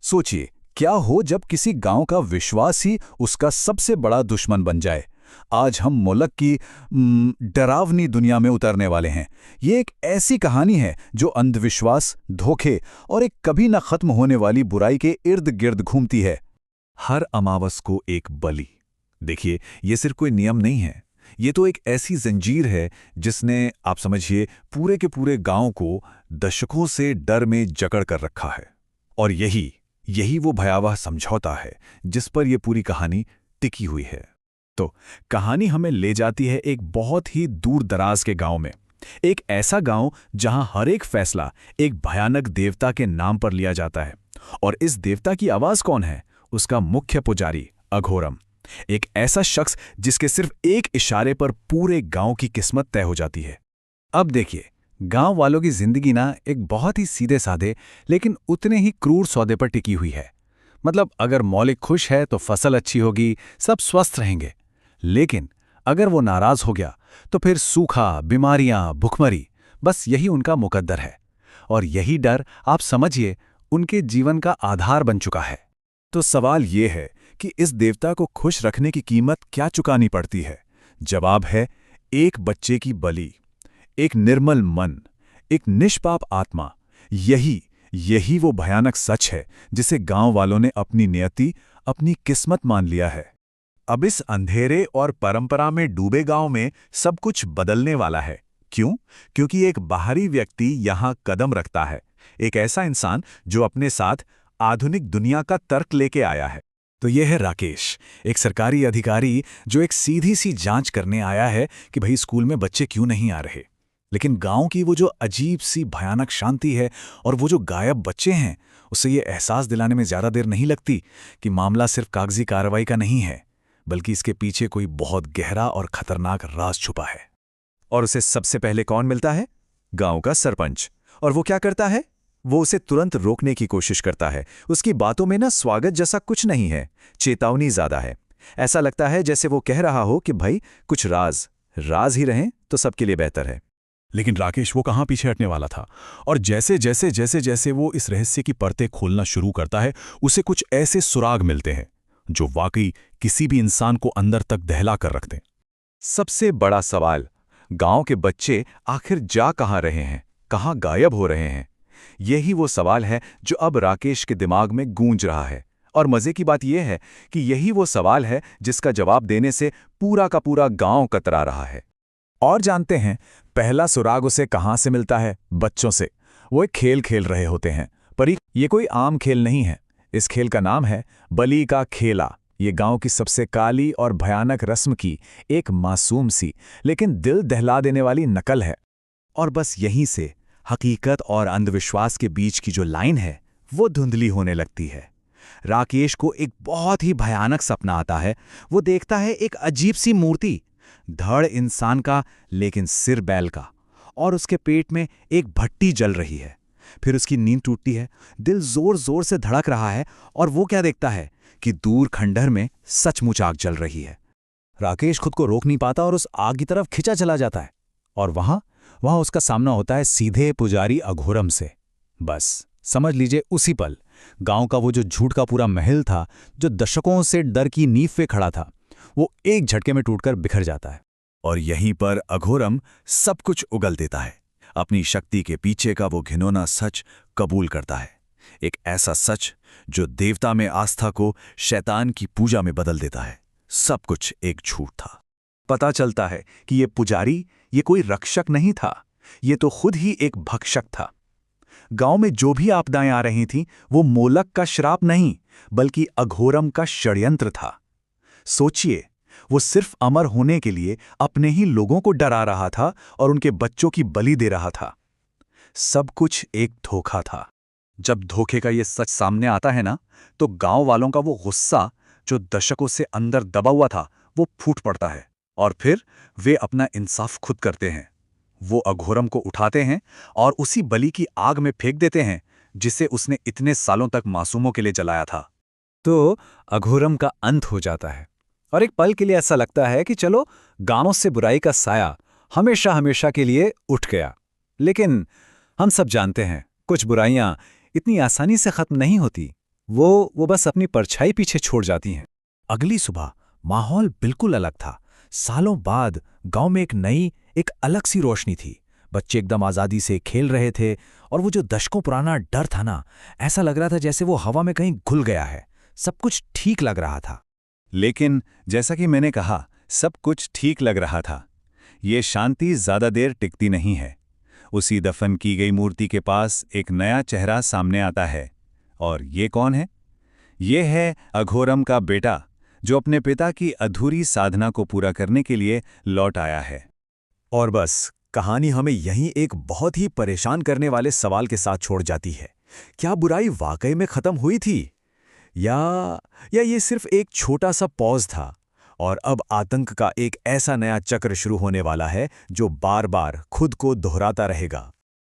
सोचिए, क्या हो जब किसी गांव का विश्वास ही उसका सबसे बड़ा दुश्मन बन जाए। आज हम मोलक की डरावनी दुनिया में उतरने वाले हैं। ये एक ऐसी कहानी है जो अंधविश्वास, धोखे और एक कभी न खत्म होने वाली बुराई के इर्द गिर्द घूमती है। हर अमावस को एक बलि। देखिए, ये सिर्फ कोई नियम नहीं है, ये तो एक ऐसी जंजीर है जिसने, आप समझिए, पूरे के पूरे गांव को दशकों से डर में जकड़ कर रखा है। और यही यही वो भयावह समझौता है जिस पर यह पूरी कहानी टिकी हुई है। तो कहानी हमें ले जाती है एक बहुत ही दूर दराज के गांव में। एक ऐसा गांव जहां हर एक फैसला एक भयानक देवता के नाम पर लिया जाता है। और इस देवता की आवाज कौन है? उसका मुख्य पुजारी अघोरम। एक ऐसा शख्स जिसके सिर्फ एक इशारे पर पूरे गांव की किस्मत तय हो जाती है। अब देखिए, गांव वालों की जिंदगी ना एक बहुत ही सीधे साधे लेकिन उतने ही क्रूर सौदे पर टिकी हुई है। मतलब अगर मौलिक खुश है तो फसल अच्छी होगी, सब स्वस्थ रहेंगे। लेकिन अगर वो नाराज हो गया तो फिर सूखा, बीमारियां, भुखमरी, बस यही उनका मुकद्दर है। और यही डर, आप समझिए, उनके जीवन का आधार बन चुका है। तो सवाल ये है कि इस देवता को खुश रखने की कीमत क्या चुकानी पड़ती है? जवाब है एक बच्चे की बलि, एक निर्मल मन, एक निष्पाप आत्मा। यही वो भयानक सच है जिसे गांव वालों ने अपनी नियति, अपनी किस्मत मान लिया है। अब इस अंधेरे और परंपरा में डूबे गांव में सब कुछ बदलने वाला है। क्यों? क्योंकि एक बाहरी व्यक्ति यहां कदम रखता है। एक ऐसा इंसान जो अपने साथ आधुनिक दुनिया का तर्क लेके आया है। तो यह है राकेश, एक सरकारी अधिकारी जो एक सीधी सी जांच करने आया है कि भाई स्कूल में बच्चे क्यों नहीं आ रहे। लेकिन गांव की वो जो अजीब सी भयानक शांति है और वो जो गायब बच्चे हैं, उससे ये एहसास दिलाने में ज़्यादा देर नहीं लगती कि मामला सिर्फ कागजी कार्रवाई का नहीं है, बल्कि इसके पीछे कोई बहुत गहरा और खतरनाक राज छुपा है। और उसे सबसे पहले कौन मिलता है? गांव का सरपंच। और वो क्या करता है? वो उसे तुरंत रोकने की कोशिश करता है। उसकी बातों में ना स्वागत जैसा कुछ नहीं है, चेतावनी ज्यादा है। ऐसा लगता है जैसे वो कह रहा हो कि भाई कुछ राज ही रहें तो सबके लिए बेहतर है। लेकिन राकेश वो कहाँ पीछे हटने वाला था। और जैसे वो इस रहस्य की परतें खोलना शुरू करता है, उसे कुछ ऐसे सुराग मिलते हैं जो वाकई किसी भी इंसान को अंदर तक दहला कर रखते हैं। सबसे बड़ा सवाल, गांव के बच्चे आखिर जा कहाँ रहे हैं, कहाँ गायब हो रहे हैं? यही वो सवाल है जो अब राकेश के दिमाग में गूंज रहा है। और मजे की बात यह है कि यही वो सवाल है जिसका जवाब देने से पूरा का पूरा गांव कतरा रहा है। और जानते हैं पहला सुराग उसे कहां से मिलता है? बच्चों से। वो एक खेल खेल रहे होते हैं, पर ये कोई आम खेल नहीं है। इस खेल का नाम है बलि का खेला। ये गांव की सबसे काली और भयानक रस्म की एक मासूम सी लेकिन दिल दहला देने वाली नकल है। और बस यहीं से हकीकत और अंधविश्वास के बीच की जो लाइन है वो धुंधली होने लगती है। राकेश को एक बहुत ही भयानक सपना आता है। वो देखता है एक अजीब सी मूर्ति, धड़ इंसान का लेकिन सिर बैल का, और उसके पेट में एक भट्टी जल रही है। फिर उसकी नींद टूटती है, दिल जोर जोर से धड़क रहा है, और वो क्या देखता है कि दूर खंडहर में सचमुच आग जल रही है। राकेश खुद को रोक नहीं पाता और उस आग की तरफ खिंचा चला जाता है। और वहां उसका सामना होता है सीधे पुजारी अघोरम से। बस समझ लीजिए उसी पल गांव का वो जो झूठ का पूरा महल था, जो दशकों से डर की नींव पे खड़ा था, वो एक झटके में टूटकर बिखर जाता है। और यहीं पर अघोरम सब कुछ उगल देता है। अपनी शक्ति के पीछे का वो घिनौना सच कबूल करता है। एक ऐसा सच जो देवता में आस्था को शैतान की पूजा में बदल देता है। सब कुछ एक झूठ था। पता चलता है कि ये पुजारी, ये कोई रक्षक नहीं था, ये तो खुद ही एक भक्षक था। गांव में जो भी आपदाएं आ रही थीं, वो मोलक का श्राप नहीं, बल्कि अघोरम का षड्यंत्र था। सोचिए, वो सिर्फ अमर होने के लिए अपने ही लोगों को डरा रहा था और उनके बच्चों की बलि दे रहा था। सब कुछ एक धोखा था। जब धोखे का ये सच सामने आता है ना, तो गांव वालों का वो गुस्सा जो दशकों से अंदर दबा हुआ था, वो फूट पड़ता है। और फिर वे अपना इंसाफ खुद करते हैं। वो अघोरम को उठाते हैं और उसी बलि की आग में फेंक देते हैं जिसे उसने इतने सालों तक मासूमों के लिए जलाया था। तो अघोरम का अंत हो जाता है और एक पल के लिए ऐसा लगता है कि चलो, गांव से बुराई का साया हमेशा हमेशा के लिए उठ गया। लेकिन हम सब जानते हैं कुछ बुराइयां इतनी आसानी से खत्म नहीं होती। वो बस अपनी परछाई पीछे छोड़ जाती हैं। अगली सुबह माहौल बिल्कुल अलग था। सालों बाद गांव में एक अलग सी रोशनी थी। बच्चे एकदम आज़ादी से खेल रहे थे और वो जो दशकों पुराना डर था ना, ऐसा लग रहा था जैसे वो हवा में कहीं घुल गया है। सब कुछ ठीक लग रहा था। लेकिन जैसा कि मैंने कहा, सब कुछ ठीक लग रहा था। ये शांति ज़्यादा देर टिकती नहीं है। उसी दफन की गई मूर्ति के पास एक नया चेहरा सामने आता है। और ये कौन है? ये है अघोरम का बेटा, जो अपने पिता की अधूरी साधना को पूरा करने के लिए लौट आया है। और बस कहानी हमें यहीं एक बहुत ही परेशान करने वाले सवाल के साथ छोड़ जाती है। क्या बुराई वाकई में खत्म हुई थी, या ये सिर्फ एक छोटा सा पॉज था और अब आतंक का एक ऐसा नया चक्र शुरू होने वाला है जो बार बार खुद को दोहराता रहेगा।